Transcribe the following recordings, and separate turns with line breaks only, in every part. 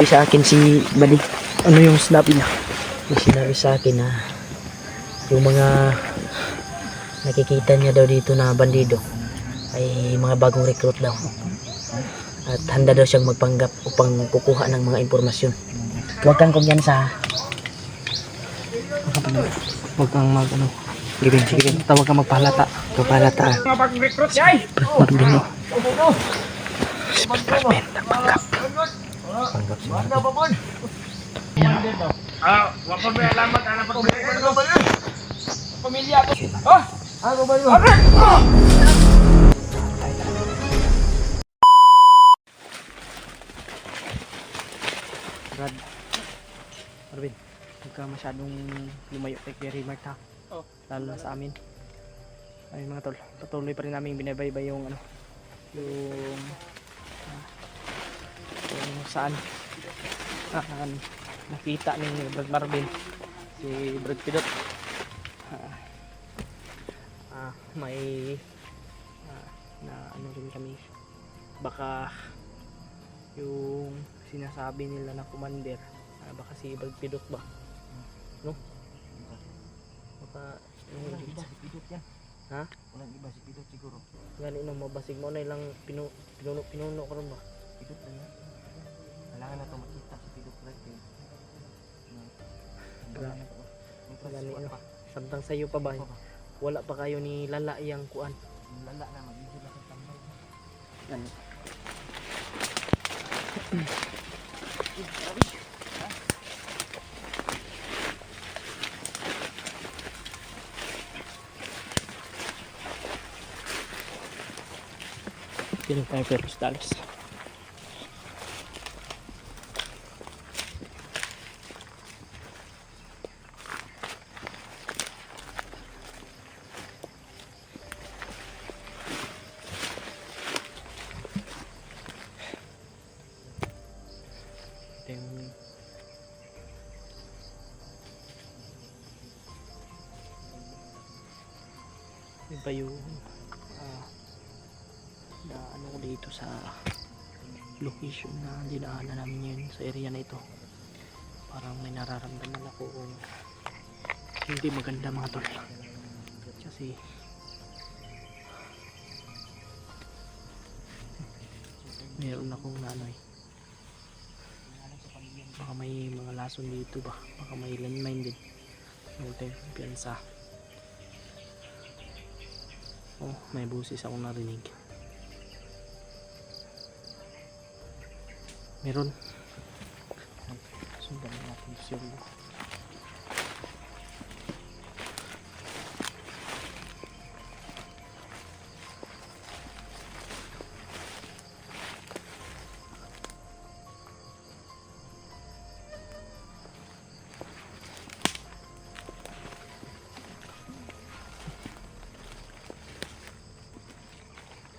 Sa akin si Balik, ano yung sinabi niya? May sinabi sa akin na yung mga nakikita niya daw dito na bandido ay mga bagong recruit daw. At handa daw siyang magpanggap upang kukuha ng mga impormasyon. Huwag kang kumyansa.
Huwag kang mag ano. Sige, tawag kang magpahalata.
Magpahalata.
Mga bagong recruit guys.
Marbino. Superman, nagpanggap.
Wapag may alamat, anak pa pamilya ko. Oh! Ano ba yun?
Brad. Marvin, huwag ka masyadong lumayo kay Kuya Rimart ha.
Oh.
Lalo na sa amin. Ay mga tol, patuloy pa rin namin binabaybay yung ano, yung saan nakita ni Brad Marvin si Brad Pidot. May na ano rin kami, baka yung sinasabi nila na commander, baka si Brad Pidot ba, no? Baka
Walang iba si Pidot yan.
ha?
Walang iba si Pidot siguro.
Gani nang mabasig mo na ilang pinuno ko rin ba?
Pidot lang yan. Kailangan na ito makita si Pidot right there.
Gani ano, samtang sayo pa ba? Wala pa kayo ni Lala yang kuan.
Lala na mag-video na sa tambay.
Gani. Piling tayo pero status. Yun pa yung na ano ko dito sa location na dinaanan namin yun sa area na ito. Parang may nararamdaman ako kung hindi maganda mga tol, kasi meron akong nanoy, baka may mga lason dito ba, baka may landmine din, huwag tayong kumpiyansa. Oh, may busis akong narinig. Meron. Sundan natin siya.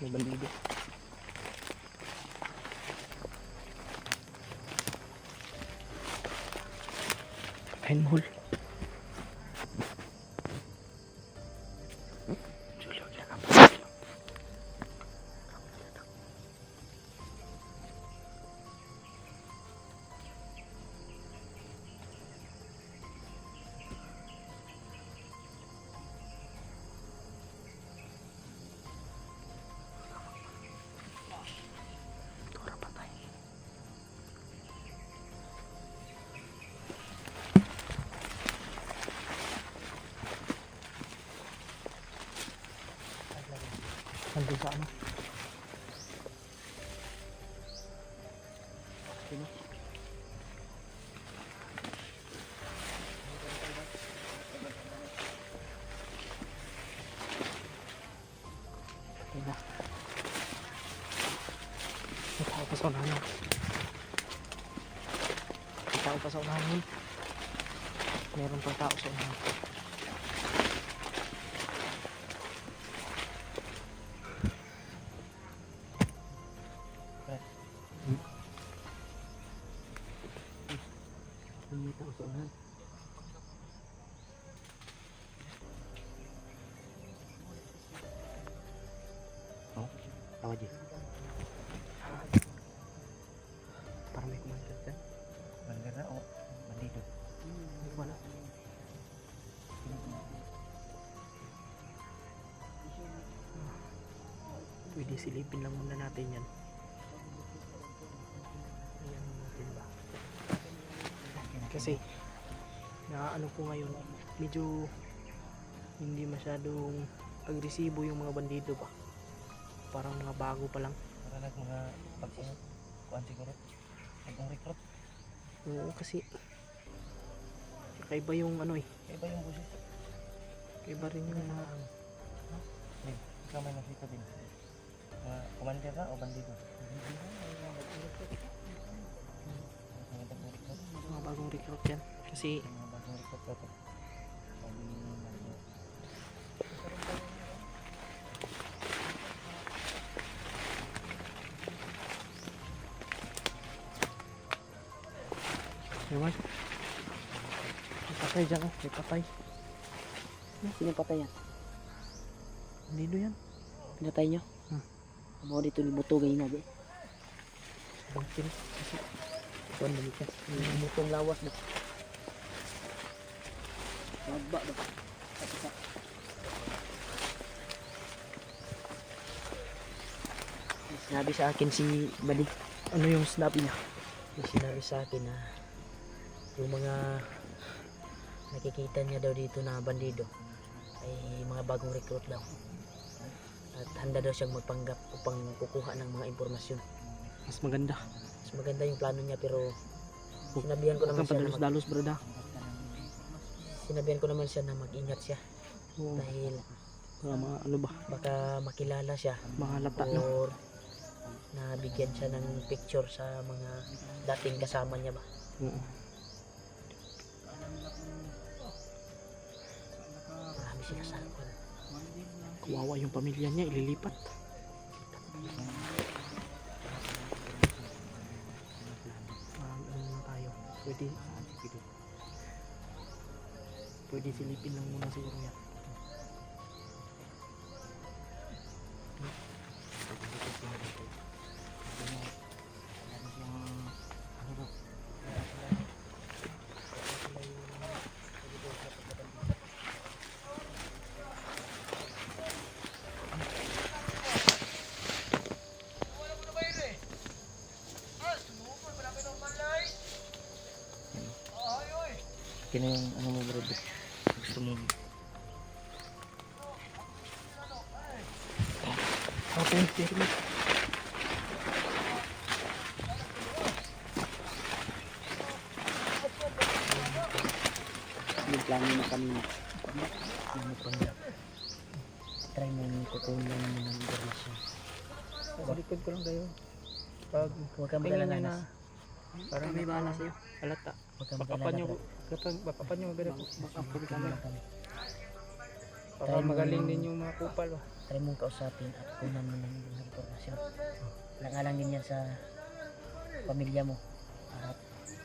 May bandido. Pinhole. Nandun sa ano? Sino? Tingnan. May tao pa sa unahan. May tao pa sa unahan. Meron pang tao sa unahan. May tao sa unahan. Oh, tawa dyan. Parang may kumandat dyan. silipin lang muna natin yan. Ayan natin ba? Kasi naano ko ngayon, medyo hindi masyadong agresibo yung mga bandido ba. Parang mga bago pa lang.
Para mga pagkuhan siguro. Pag-recruit.
Oo, kasi kakaiba yung ano eh.
Iba yung busis.
Kakaiba rin yung mga
Ikaw may nakita din. Commander ka o bandido?
mga bagong recruit yan. Kasi
Mga bagong recruit ka to.
naman. May patay dyan oh. May patay.
Sino patay yan?
Bandido yan.
Pinatay nyo? Mau dito ni Buto ganyan na.
Bangkin. Kasi
Kuhan na ka. Yung mutong lawas na. Mabba ba? Sinabi sa akin si Badi.
ano yung sinabi niya?
May sinabi sa akin na yung mga nakikita niya daw dito na bandido ay mga bagong recruit daw. At handa daw siyang magpanggap upang kukuha ng mga impormasyon.
Mas maganda.
Mas maganda yung plano niya pero sinabihan ko
Huwag
naman
kang
siya na
padalos-dalos brada.
sinabihan ko naman siya na mag-ingat siya
Oo.
dahil
Ano ba?
baka makilala siya
Mahalata no?
or nabigyan siya ng picture sa mga dating kasama niya ba.
Oo.
Marami sila sa akin.
Kawawa yung pamilya niya. Ililipat. Ano na tayo? Pwede silipin lang muna siguro yan.
Kino yung ano mo bro? Gusto mo?
Okay, sige.
Yung plano na kanina. Ano pa nga? Try mo yung kukunin naman ng informasyon.
Sa likod ko lang kayo. Pag
Huwag kang
tingin
mag-alala
nyo na
Nas.
parang may bahala sa'yo. Halata.
Huwag kang
Bakapan
mag-alala
nyo.
bro.
Bakapan nyo agad ako. Bakapan kami.
Tulungan kami.
Para magaling din yung mga kupal. Oh.
Try mong kausapin at kunan mo ng informasyon. Alang-alang din yan sa pamilya mo. At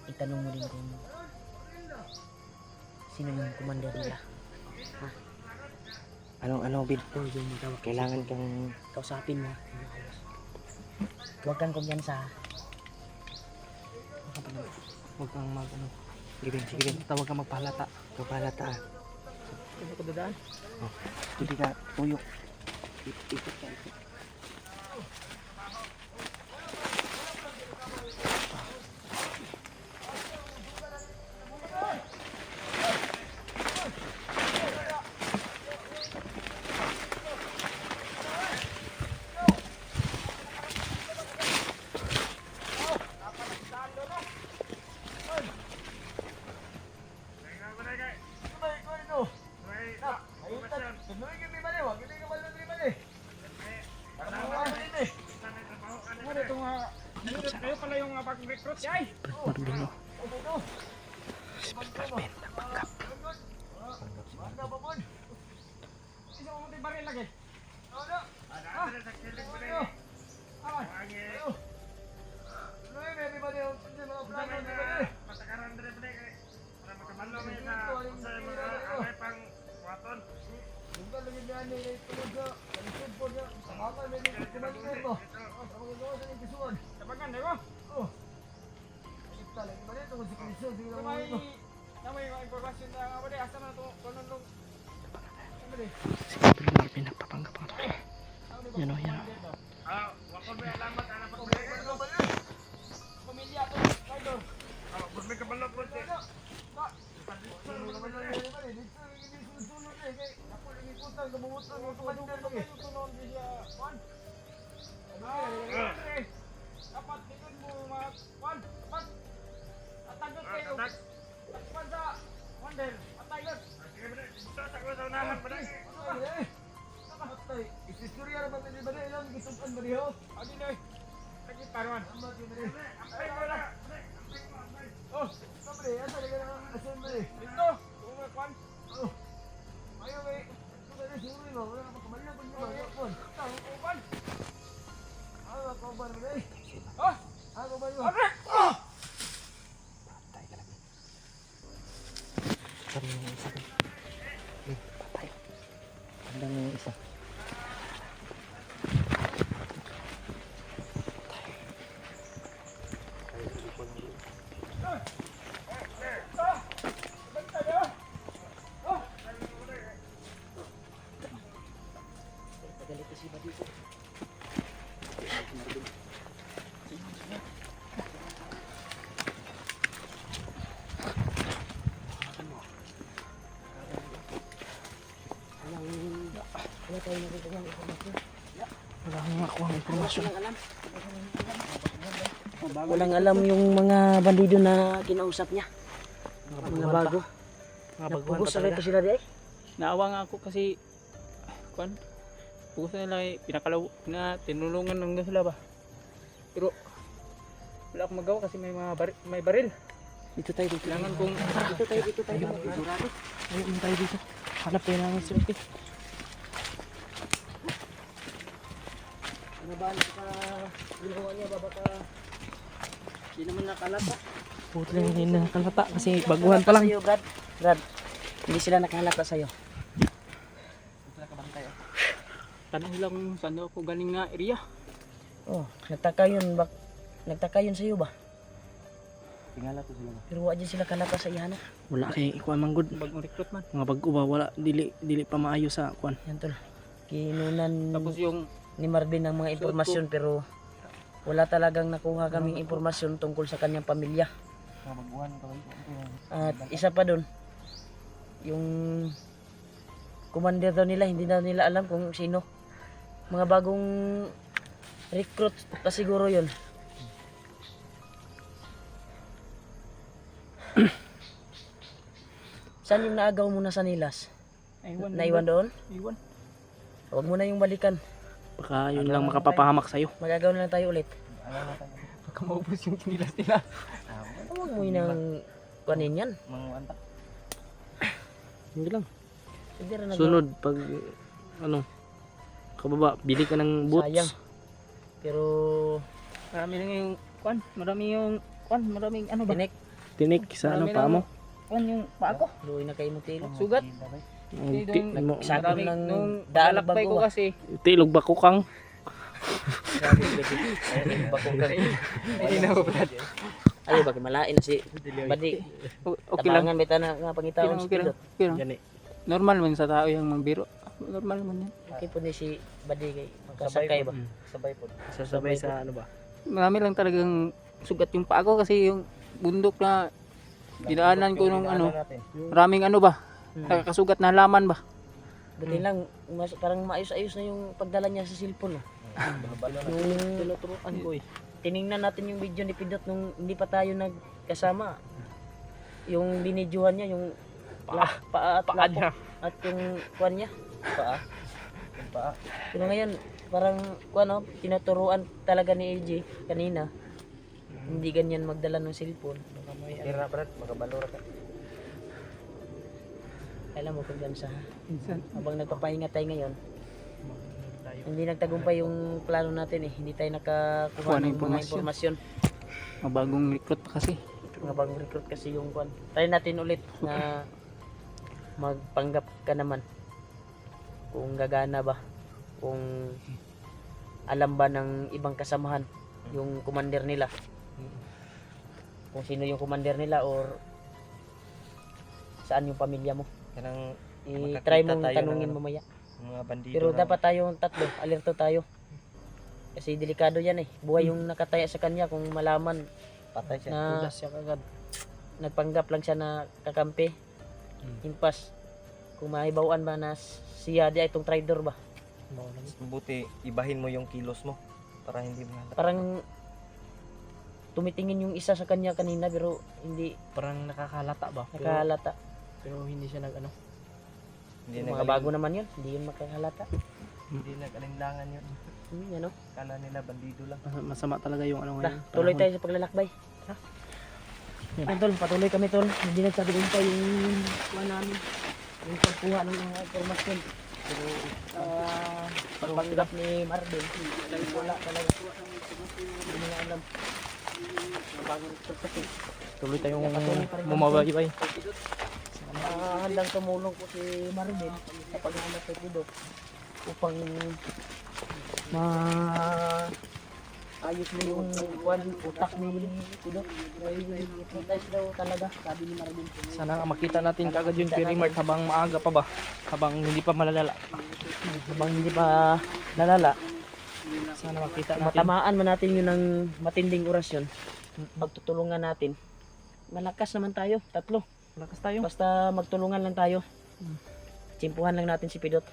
itanong mo din kung sino yung commander nila. Anong bid? Kailangan kang kausapin mo. Huwag kang kumyansa.
Huwag kang mag ano. Sige din. Tawag kang magpahalata.
Kapalata.
Ano ko dadaan?
Hindi ka tuyok. Ikot ka.
Kayo pala yung pag-recruit siya ay.
Parbino.
Isa mo di baril lagi. Patakaran dire pre kay para makabalo may sa mga away pang waton. Tabagan deko. Namay yung impormasyon na nga ba di asa na to kunon long.
Si Pablo Marvin nagpapanggap ang to. Yan o, yan o.
Wako may alamat, anak ko may
Pamilya to, idol.
may kabalo po siya.
Dapat tingin mo mga kwan, dapat atagot kayo. Takpan sa Wonder, atagot.
Sige, balik. Tatak ko sa unahan, balik.
Isistorya na ba pwede ba na ilang gisupan ba niyo?
Adi na eh. Lagi paruan. Ampay mo na.
Oh, sabre, asa na ka assembly?
Dito. Kung may kwan.
Oh. Ayaw may ito na suri mo, wala ka makamalya kung mo ba kon.
Tang uban.
Ano ko ba na eh?
Oh.
Ako ba yun?
Abre.
Sabi mo isa ko. Patay. Handang yung isa.
Galit si Badi ko. Wala tayo nakikita ng informasyon.
Wala akong makuha ng informasyon.
Walang alam yung mga bandido na kinausap niya. Mga bago.
Mga baguhan
Pugos
pa
na
talaga.
ito sila di ay.
Naawa nga ako kasi kwan. Pugos na nila tinulungan lang sila ba. Pero wala akong magawa kasi may baril.
Dito tayo, dito.
Kailangan kong
Dito tayo, dito tayo. Sigurado.
ayun tayo dito. Hanap tayo ng swerte.
Ano ba ka ginawa niya ba baka di naman nakalata?
Puto lang hindi na nakalata kasi baguhan pa lang.
Sa'yo, Brad. Brad, hindi sila nakalata sa'yo.
Tanong nila kung saan daw ako galing na area.
Oh, nagtaka yun sa'yo ba?
Tingala ko sila.
Pero wala dyan sila kalata sa ihana.
Wala kay ikuan man good. Bagong recruit man. Mga bago ba wala dili pa maayo sa kuan.
Yan tol. Kinunan
Tapos yung
ni Marvin ng mga impormasyon pero wala talagang nakuha kaming impormasyon tungkol sa kanyang pamilya.
Mga baguhan kaway.
At isa pa doon, yung commander daw nila, hindi daw nila alam kung sino. Mga bagong recruit pa siguro yun. Saan yung naagaw mo na sa Nilas? Naiwan doon?
Iwan.
Huwag mo na yung balikan.
Baka yun lang makapapahamak sa'yo.
Magagaw na lang tayo ulit.
Baka maubos yung kinilas nila.
Huwag mo yun ang kuhanin yan.
Mga anta.
Hindi lang.
Hindi rin
Sunod pag ano kababa, bili ka ng boots.
Sayang. Pero
Marami lang yung kuan, maraming ano ba?
tinik,
Tinik sa ano
Marami
pa
lang.
mo.
kuhan yung paa ko. Luwi na kayo mo tilo.
Sugat.
Sakit
Maraming
ng
nung
daan
lalakbay
bago
ko
ah.
kasi. Tilog ba ko kang?
Grabe, ayun, bakong ka.
Hindi na ba?
Ay, bakit malain na si Badi.
Okay lang.
Tabangan beta na nga pangitaon si
Okay lang.
Pidot.
Okay lang. Normal man sa tao yung magbiro. Normal man yan.
Okay po ni si Badi kay kasakay ba?
Sabay po.
Sasabay sa
ano ba?
Marami lang talagang sugat yung paa ko kasi yung bundok na dinaanan ko nung ano, maraming ano ba, nakakasugat na halaman ba.
Buti lang, parang maayos-ayos na yung pagdala niya sa cellphone. Nung
Tinuturuan ko eh.
tiningnan natin yung video ni Pidot nung hindi pa tayo nagkasama. Yung binidyohan niya, yung paa at lapo.
niya.
At yung kuwan niya, paa.
Yung paa.
Pero ngayon, parang kuwan tinuturuan talaga ni AJ kanina. Hindi ganyan magdala ng cellphone. Baka may
Tira Brad, makabalura ka.
alam mo kung sa
Minsan,
habang nagpapahinga tayo ngayon, hindi nagtagumpay yung plano natin eh. Hindi tayo nakakuha
Kuha ng
ng mga impormasyon.
mabagong recruit pa kasi.
Mga bagong recruit kasi yung kwan. Try natin ulit na magpanggap ka naman. Kung gagana ba. Kung alam ba ng ibang kasamahan yung commander nila. Kung sino yung commander nila or saan yung pamilya mo.
Kanang
I-try
makakita
mong
tayo
tanungin
ng ano.
mamaya.
Mga bandido
Pero
lang.
dapat tayong tatlo, alerto tayo. Kasi delikado yan eh. Buhay yung nakataya sa kanya kung malaman
Patay siya.
na
Tudas siya kagad.
nagpanggap lang siya na kakampi. Impas. Kung mahibawaan ba na siya di ay itong traitor ba.
Mabuti, ibahin mo yung kilos mo para hindi mahalata.
Parang tumitingin yung isa sa kanya kanina pero hindi
Parang nakakalata ba?
nakahalata.
Pero hindi siya nag ano.
Hindi
Yung mga bago naman yun, hindi yun makahalata.
Hindi nag-alinlangan yun.
Ano?
Kala nila bandido lang.
Masama talaga yung ano
Tara,
ngayon.
tuloy
panahon.
tayo sa paglalakbay. Tara. Yan tol, patuloy kami tol. Hindi nagsabihin pa yung kuha namin. Yung pagkuha ng mga informasyon. Pero pagpanggap ni Marvin, wala talaga. Hindi nila alam. Bago nagsasabi.
Tuloy tayong
Patuloy pa rin kami,
bumabaybay.
handang tumulong po si Marvin sa paghahanap kay Pido upang ayos mo yung utak ni Pido. Hypnotize daw talaga, sabi ni Marvin.
Sana nga makita natin kagad yung Pirimart habang maaga pa ba? Habang hindi pa malalala.
Habang hindi pa nalala,
Sana makita natin.
matamaan man natin yun ng matinding orasyon. Pagtutulungan natin. Malakas naman tayo, tatlo.
Lakas tayo.
Basta magtulungan lang tayo. Tsimpuhan lang natin si Pidot.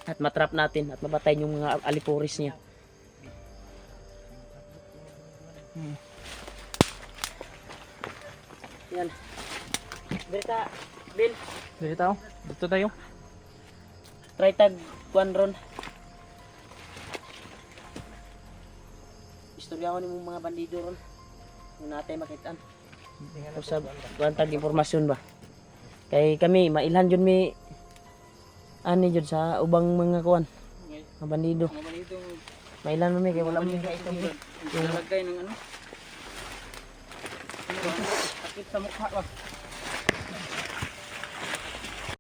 At matrap natin at mabatay yung mga alipuris niya. Yan. Berta, Bill,
Dito tayo. Dito tayo.
try tag kuan ron. Istoryahan mo mga bandido ron. Kung natin makitaan. Usab kuan tag impormasyon ba. Kay kami mailhan jud mi ani jud sa ubang mga kuan. Mga bandido. Mailan mo mi kay wala mo kay istorya.
Nalagay ng ano? Sakit sa mukha ba?